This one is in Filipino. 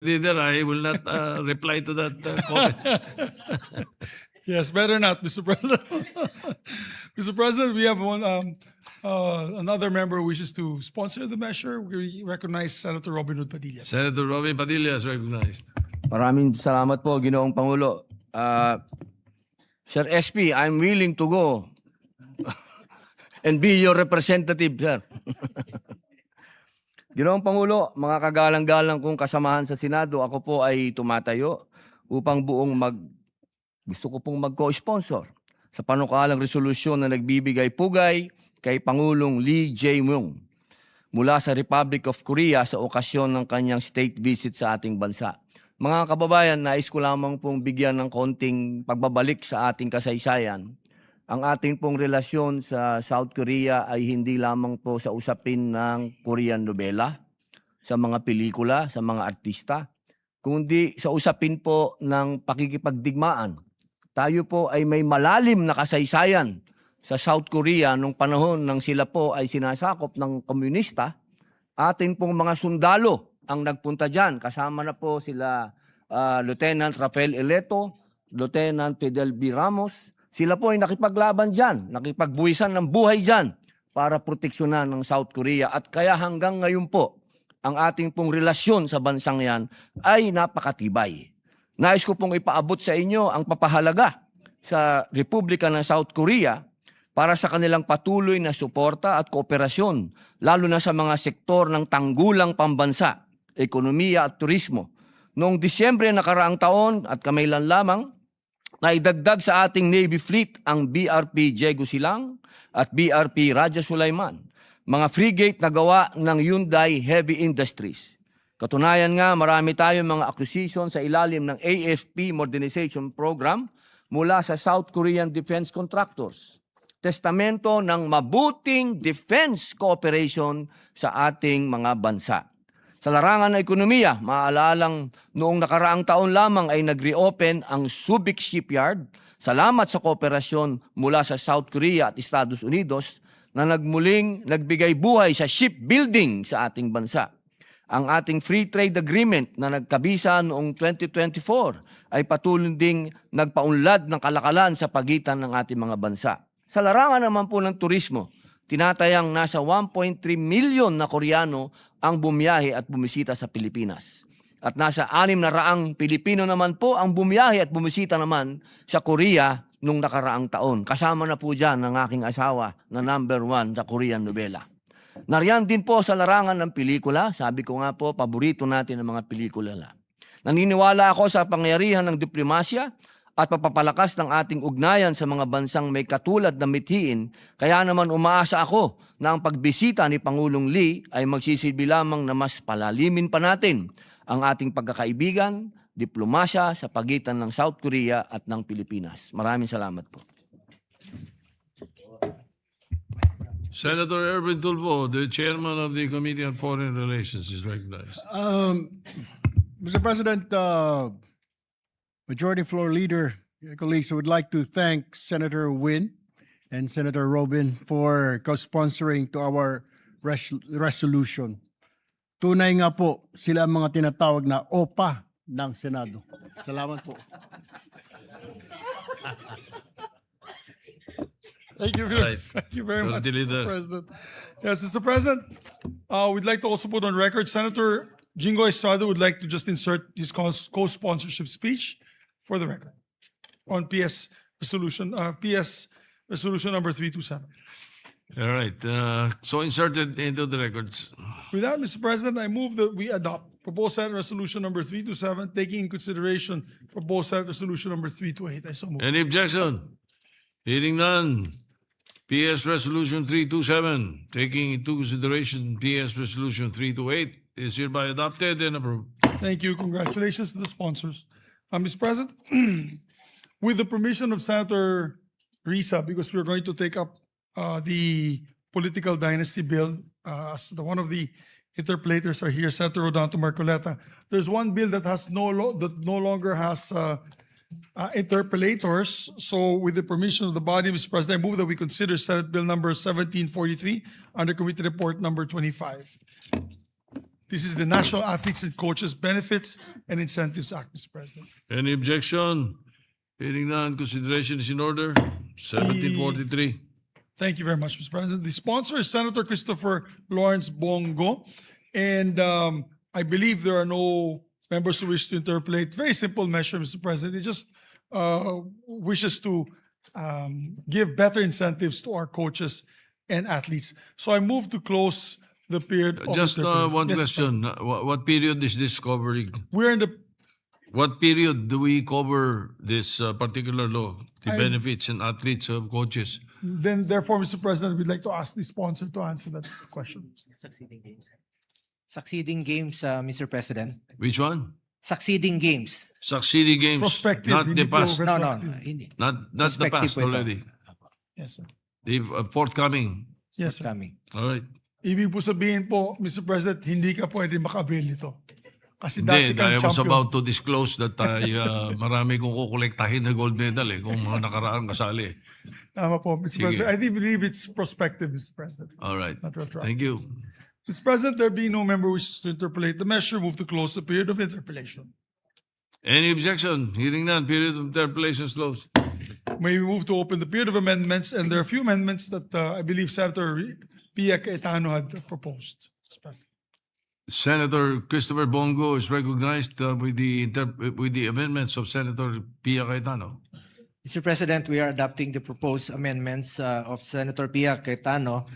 Leader, I will not reply to that comment. Yes, better not, Mr. President. Mr. President, we have another member who wishes to sponsor the measure. We recognize Senator Robin Hood Padilla. Senator Robin Padilla is recognized. Maraming salamat po, Ginoong Pangulo. Sir SP, I'm willing to go and be your representative, sir. Ginoong Pangulo, mga kagalang-galang kong kasamahan sa Senado, ako po ay tumatayo upang gusto ko pong mag-co-sponsor sa panukalang resolusyon na nagbibigay pugay kay Pangulong Lee Jae-myung mula sa Republic of Korea sa okasyon ng kanyang state visit sa ating bansa. Mga kababayan, nais ko lamang pong bigyan ng konting pagbabalik sa ating kasaysayan. Ang ating pong relasyon sa South Korea ay hindi lamang po sa usapin ng Korean novela, sa mga pelikula, sa mga artista, kundi sa usapin po ng pakikipagdigmaan. Tayo po ay may malalim na kasaysayan sa South Korea nung panahon nang sila po ay sinasakop ng komunista. Atin pong mga sundalo ang nagpunta dyan. Kasama na po sila Lieutenant Rafael Eleto, Lieutenant Fidel B. Ramos. Sila po ay nakipaglaban dyan, nakipagbuwisan ng buhay dyan para proteksyonan ng South Korea. At kaya hanggang ngayon po, ang ating pong relasyon sa bansang yan ay napakatibay. Nais ko pong ipaabot sa inyo ang papahalaga sa Republika ng South Korea para sa kanilang patuloy na suporta at kooperasyon, lalo na sa mga sektor ng tanggulang pambansa, ekonomiya at turismo. Noong Disyembre nakaraang taon at kamailan lamang, naidagdag sa ating Navy Fleet ang BRP Diego Silang at BRP Raja Sulaiman, mga frigate na gawa ng Hyundai Heavy Industries. Katunayan nga, marami tayong mga acquisition sa ilalim ng AFP Modernization Program mula sa South Korean Defense Contractors. Testamento ng mabuting defense cooperation sa ating mga bansa. Sa larangan ng ekonomiya, maaalalang noong nakaraang taon lamang ay nag-reopen ang Subic Shipyard. Salamat sa kooperasyon mula sa South Korea at Estados Unidos na nagmuling nagbigay buhay sa shipbuilding sa ating bansa. Ang ating Free Trade Agreement na nagkabisa noong 2024 ay patuloy ding nagpaunlad ng kalakalan sa pagitan ng ating mga bansa. Sa larangan naman po ng turismo, tinatayang nasa 1.3 milyon na Koreano ang bumiyahe at bumisita sa Pilipinas. At nasa 600 Pilipino naman po ang bumiyahe at bumisita naman sa Korea nung nakaraang taon. Kasama na po dyan ang aking asawa na #1 sa Korean novela. Nariyan din po sa larangan ng pelikula. Sabi ko nga po, paborito natin ang mga pelikula. Naniniwala ako sa pangyarihan ng diplomasya at papapalakas ng ating ugnayan sa mga bansang may katulad na mithiin. Kaya naman umaasa ako na ang pagbisita ni Pangulong Lee ay magsisilbi lamang na mas palalimin pa natin ang ating pagkakaibigan, diplomasya sa pagitan ng South Korea at ng Pilipinas. Maraming salamat po. Senator Erwin Tulfo, the chairman of the Committee on Foreign Relations, is recognized. Mr. President, Majority Floor Leader, colleagues, I would like to thank Senator Win and Senator Robin for co-sponsoring to our resolution. Tunay nga po, sila ang mga tinatawag na OPA ng Senado. Salamat po. Thank you very much, Majority Leader. Mr. President. Yes, Mr. President, we'd like to also put on record Senator Jingo Estrada would like to just insert his co-sponsorship speech for the record on PS resolution number 327. All right. So inserted into the records. With that, Mr. President, I move that we adopt proposed Senate Resolution number 327, taking in consideration proposed Senate Resolution number 328. I so move. Any objection? Hearing none. PS Resolution 327, taking into consideration PS Resolution 328, is hereby adopted and approved. Thank you. Congratulations to the sponsors. Mr. President, with the permission of Senator Risa, because we're going to take up the political dynasty bill, as one of the interpellators are here, Senator Rodonto Marcoleta. There's one bill that no longer has interpellators. So with the permission of the body, Mr. President, I move that we consider Senate Bill number 1743 under Committee Report number 25. This is the National Athletes and Coaches Benefits and Incentives Act, Mr. President. Any objection? Hearing none, consideration is in order. 1743. Thank you very much, Mr. President. The sponsor is Senator Christopher Lawrence Bongo. And I believe there are no members who wish to interpolate. Very simple measure, Mr. President. It just wishes to give better incentives to our coaches and athletes. So I move to close the period of Just interpolation. one Yes, Mr. question. What period is this covering? We're in the, What period do we cover this particular law? The I- benefits and athletes of coaches? then therefore, Mr. President, we'd like to ask the sponsor to answer that question. Succeeding games, Mr. President. Which one? Succeeding games. Succeeding games, Prospective, not the hindi po past, No, no, retroactive. hindi. not the Prospective past po ito. already. Yes, sir. The forthcoming. Yes, sir. Coming. All right. Ibig po sabihin po, Mr. President, hindi ka pwede maka-avail nito. Kasi dati Hindi, I kang was champion. about to disclose that marami kong kukolektahin na gold medal kung mga nakaraan kasali. Tama po, Mr. Sige. President. I believe it's prospective, Mr. President. All right. Not retroactive. Thank you. Mr. President, there being no member wishes to interpolate the measure, move to close the period of interpolation. Any objection? Hearing none, period of interpolation is closed. May we move to open the period of amendments, and there are a few amendments that I believe Senator Pia Cayetano had proposed. Mr. President. Senator Christopher Bongo is recognized with the amendments of Senator Pia Cayetano. Mr. President, we are adopting the proposed amendments of Senator Pia Cayetano